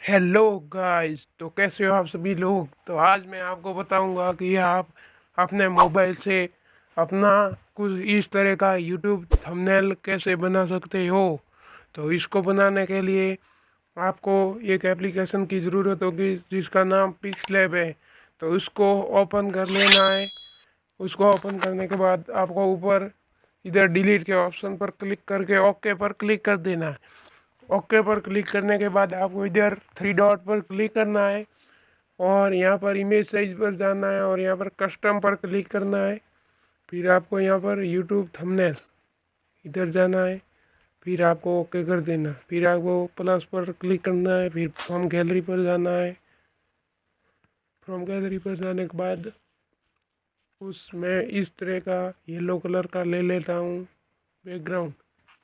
Hello guys, तो कैसे हो आप सभी लोग। तो आज मैं आपको बताऊंगा कि आप अपने मोबाइल से अपना कुछ इस तरह का यूट्यूब थंबनेल कैसे बना सकते हो। तो इसको बनाने के लिए आपको एक एप्लीकेशन की ज़रूरत होगी जिसका नाम पिक्सलैब है। तो उसको ओपन कर लेना है। उसको ओपन करने के बाद आपको ऊपर इधर डिलीट के ऑप्शन पर क्लिक करके ओके पर क्लिक कर देना है। ओके पर क्लिक करने के बाद आपको इधर थ्री डॉट पर क्लिक करना है और यहाँ पर इमेज साइज पर जाना है और यहाँ पर कस्टम पर क्लिक करना है। फिर आपको यहाँ पर यूट्यूब थंबनेल इधर जाना है। फिर आपको ओके कर देना। फिर आपको प्लस पर क्लिक करना है। फिर फ्रॉम गैलरी पर जाना है। फ्रॉम गैलरी पर जाने के बाद उसमें इस तरह का येलो कलर का ले लेता हूँ बैकग्राउंड।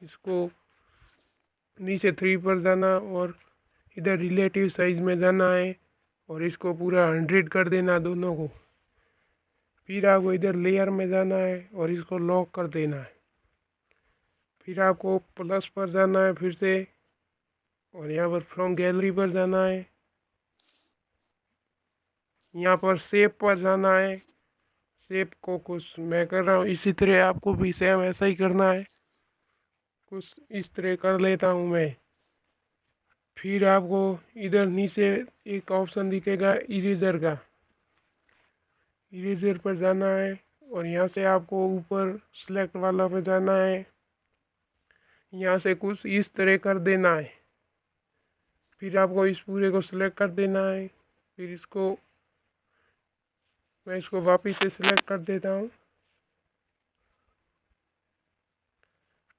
इसको नीचे थ्री पर जाना और इधर रिलेटिव साइज में जाना है और इसको पूरा 100 कर देना दोनों को। फिर आपको इधर लेयर में जाना है और इसको लॉक कर देना है। फिर आपको प्लस पर जाना है फिर से और यहाँ पर फ्रॉम गैलरी पर जाना है। यहाँ पर शेप पर जाना है। शेप को कुछ मैं कर रहा हूँ इसी तरह आपको भी सेम ऐसा ही करना है। कुछ इस तरह कर लेता हूँ मैं। फिर आपको इधर नीचे एक ऑप्शन दिखेगा इरेजर का। इरेजर पर जाना है और यहाँ से आपको ऊपर सेलेक्ट वाला पे जाना है। यहाँ से कुछ इस तरह कर देना है। फिर आपको इस पूरे को सिलेक्ट कर देना है। फिर इसको मैं इसको वापस से सिलेक्ट कर देता हूँ।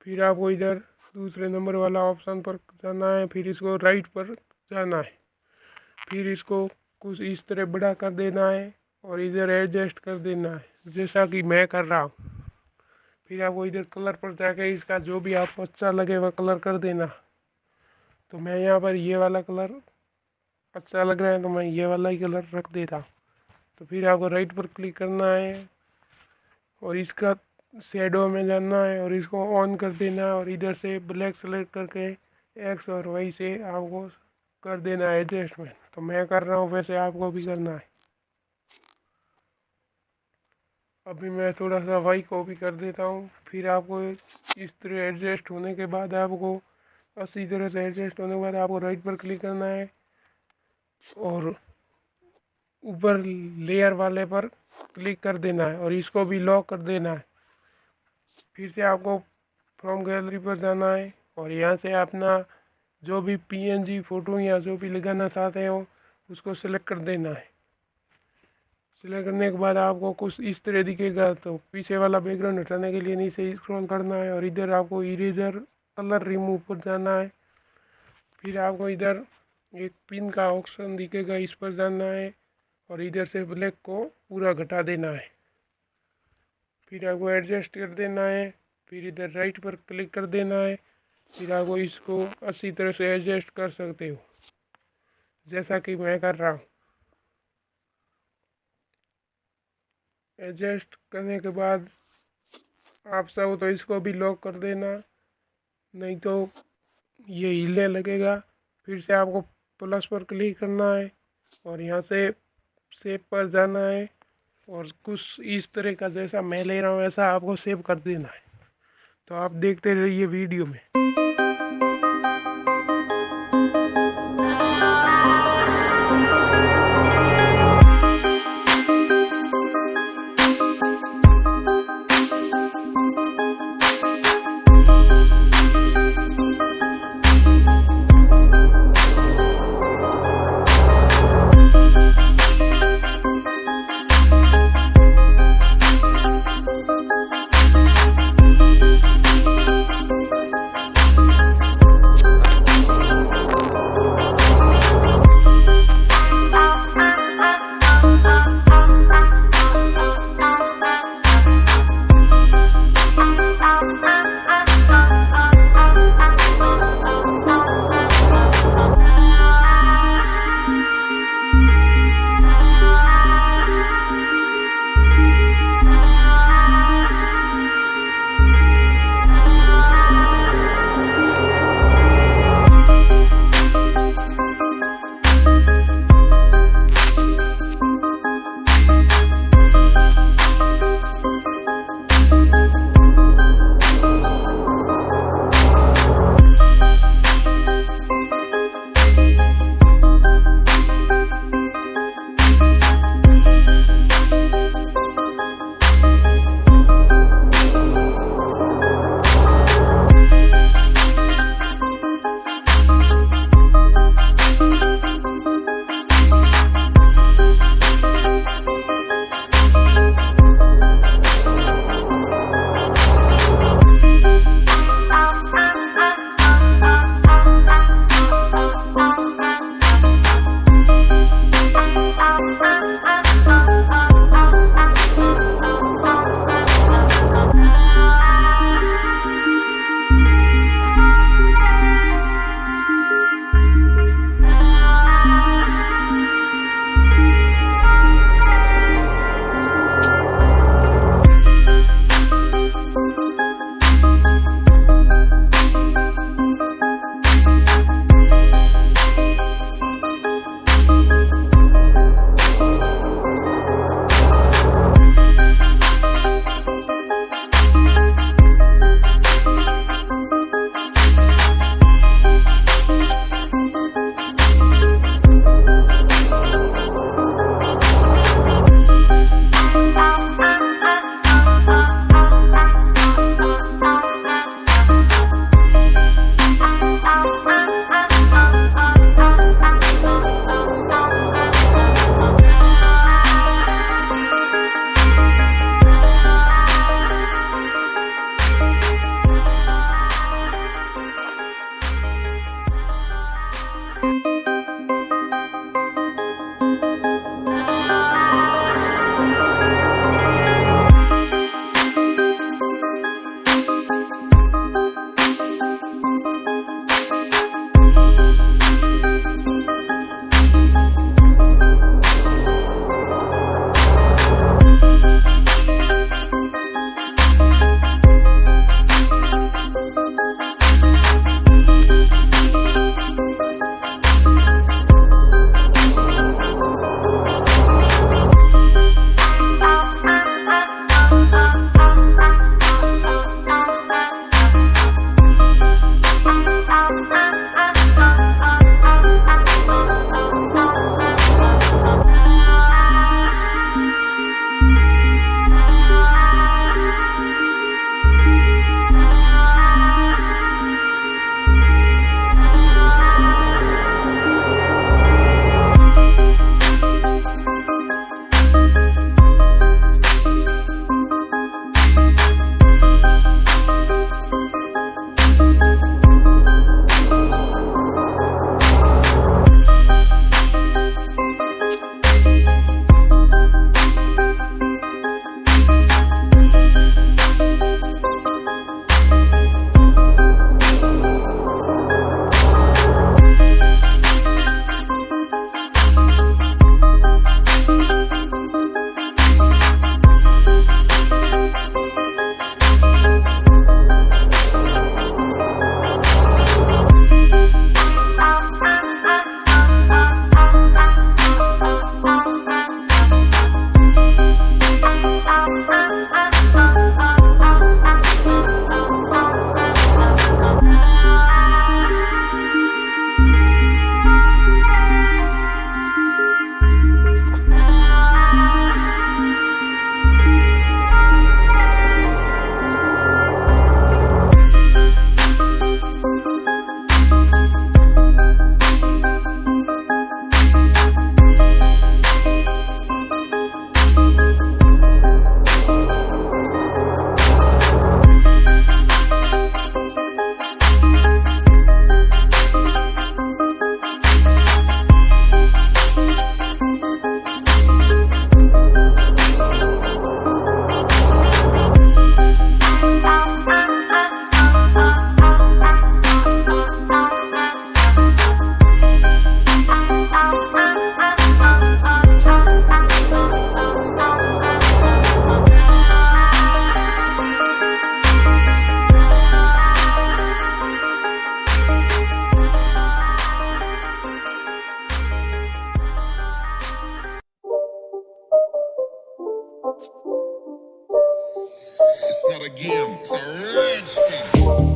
फिर आपको इधर दूसरे नंबर वाला ऑप्शन पर जाना है। फिर इसको राइट पर जाना है। फिर इसको कुछ इस तरह बड़ा कर देना है और इधर एडजस्ट कर देना है जैसा कि मैं कर रहा हूँ। फिर आपको इधर कलर पर जाके इसका जो भी आपको अच्छा लगे वह कलर कर देना। तो मैं यहाँ पर ये वाला कलर अच्छा लग रहा है तो मैं ये वाला ही कलर रख देता हूँ। तो फिर आपको राइट पर क्लिक करना है और इसका शेडो में जाना है और इसको ऑन कर देना है और इधर से ब्लैक सेलेक्ट करके एक्स और वाई से आपको कर देना है एडजस्टमेंट। तो मैं कर रहा हूँ वैसे आपको भी करना है। अभी मैं थोड़ा सा वाई कॉपी कर देता हूँ। फिर आपको इस तरह एडजस्ट होने के बाद आपको अच्छी तरह से एडजस्ट होने के बाद आपको राइट पर क्लिक करना है और ऊपर लेयर वाले पर क्लिक कर देना है और इसको भी लॉक कर देना है। फिर से आपको फ्रॉम गैलरी पर जाना है और यहाँ से अपना जो भी पीएनजी फ़ोटो या जो भी लगाना चाहते हो उसको सिलेक्ट कर देना है। सिलेक्ट करने के बाद आपको कुछ इस तरह दिखेगा। तो पीछे वाला बैकग्राउंड हटाने के लिए नीचे स्क्रॉल करना है और इधर आपको इरेजर कलर रिमूव पर जाना है। फिर आपको इधर एक पिन का ऑप्शन दिखेगा, इस पर जाना है और इधर से ब्लैक को पूरा घटा देना है। फिर आपको एडजस्ट कर देना है। फिर इधर राइट पर क्लिक कर देना है। फिर आपको इसको अच्छी तरह से एडजस्ट कर सकते हो जैसा कि मैं कर रहा हूँ। एडजस्ट करने के बाद आप चाहो तो इसको भी लॉक कर देना, नहीं तो ये हिलने लगेगा। फिर से आपको प्लस पर क्लिक करना है और यहाँ से शेप पर जाना है और कुछ इस तरह का जैसा मैं ले रहा हूँ ऐसा आपको सेव कर देना है। तो आप देखते रहिए वीडियो में। not a game, it's a rich thing.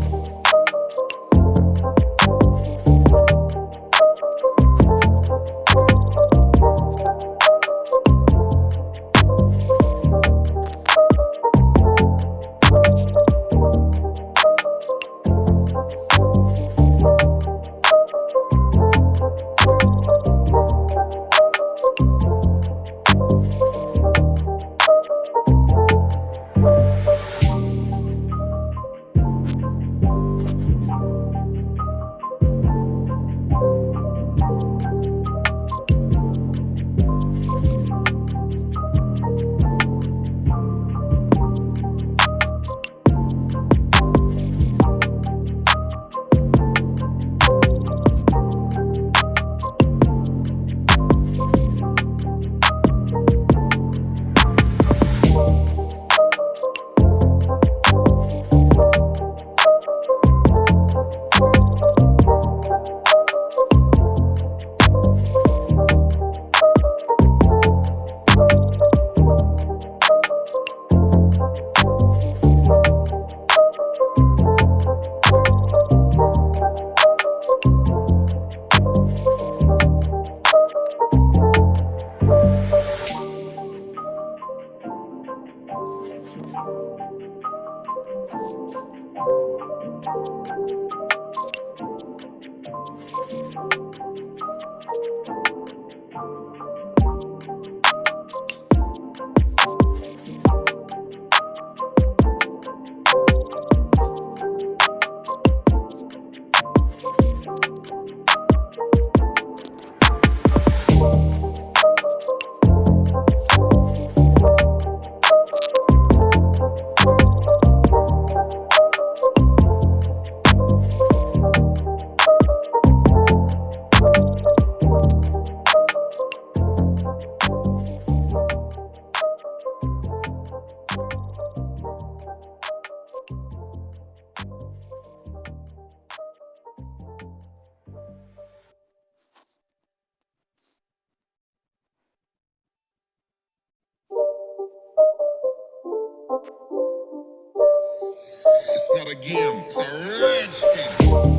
It's not a game, it's a rich thing.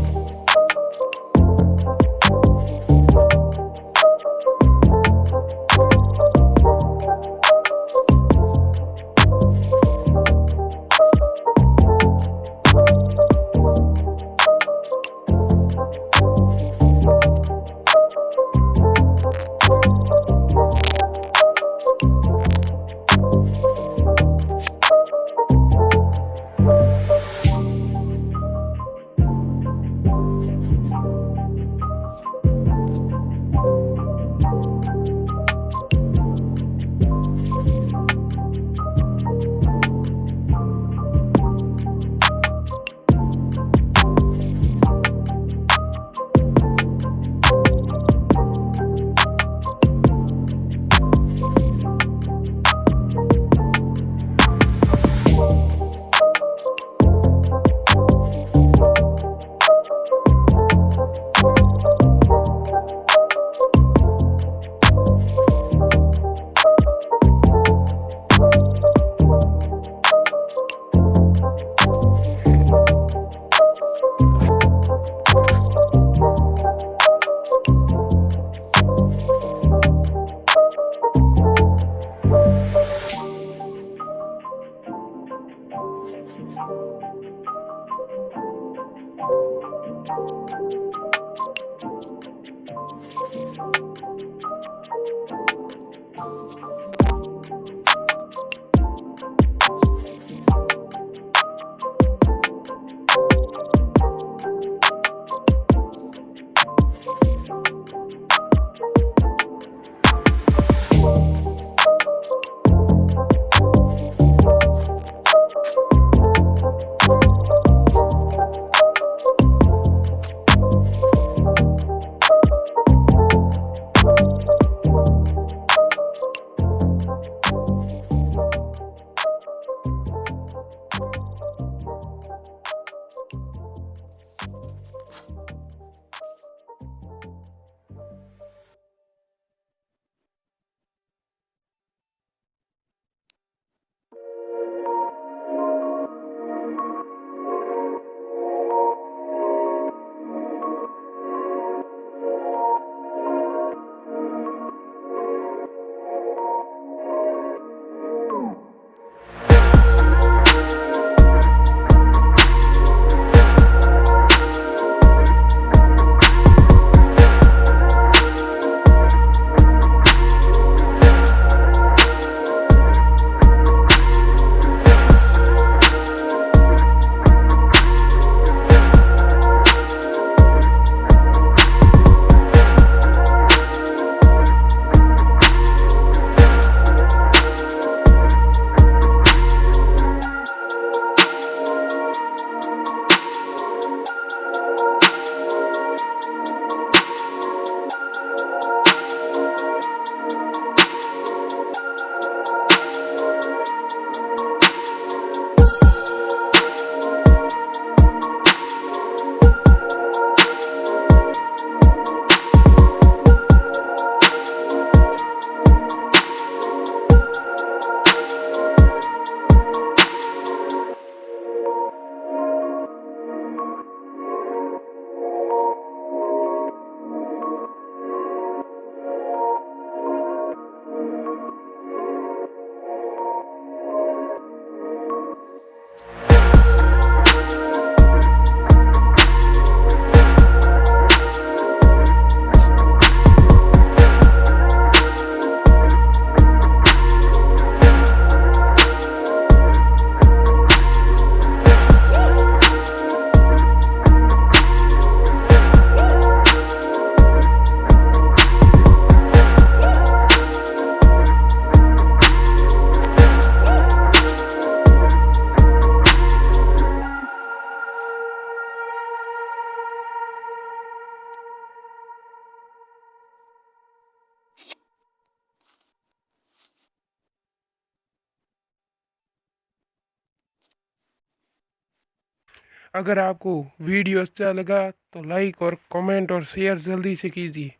अगर आपको वीडियो अच्छा लगा तो लाइक और कमेंट और शेयर जल्दी से कीजिए।